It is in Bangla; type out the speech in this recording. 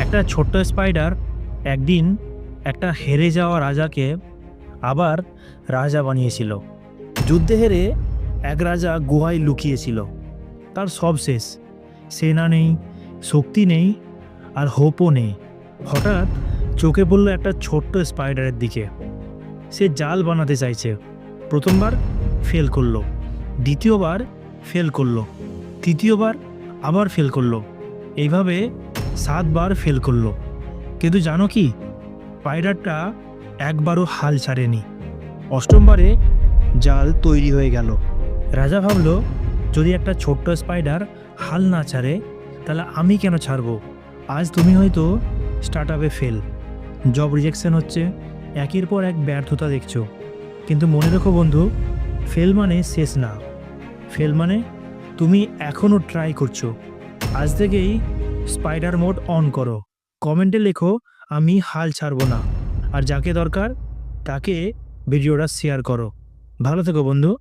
একটা ছোট্ট স্পাইডার একদিন একটা হেরে যাওয়া রাজাকে আবার রাজা বানিয়েছিল। যুদ্ধে হেরে এক রাজা গুহায় লুকিয়েছিল। তার সব শেষ, সেনা নেই, শক্তি নেই, আর হোপও নেই। হঠাৎ চোখে পড়ল একটা ছোট্ট স্পাইডারের দিকে। সে জাল বানাতে চাইছে। প্রথমবার ফেল করলো, দ্বিতীয়বার ফেল করলো, তৃতীয়বার আবার ফেল করলো। এইভাবে 7 বার ফেল করলো। কিন্তু জানো কি, স্পাইডারটা একবারও হাল ছাড়েনি। অষ্টমবারে জাল তৈরি হয়ে গেল। রাজা ভাবলো, যদি একটা ছোট্ট স্পাইডার হাল না ছাড়ে, তাহলে আমি কেন ছাড়বো? আজ তুমি হয়তো স্টার্ট আপে ফেল, জব রিজেকশন হচ্ছে, একের পর এক ব্যর্থতা দেখছো। কিন্তু মনে রেখো বন্ধু, ফেল মানে শেষ না। ফেল মানে তুমি এখনও ট্রাই করছো। আজ থেকেই স্পাইডার মোড অন করো। কমেন্টে লেখো, আমি হাল ছাড়বো না। আর যাকে দরকার তাকে ভিডিওটা শেয়ার করো। ভালো থেকো বন্ধু।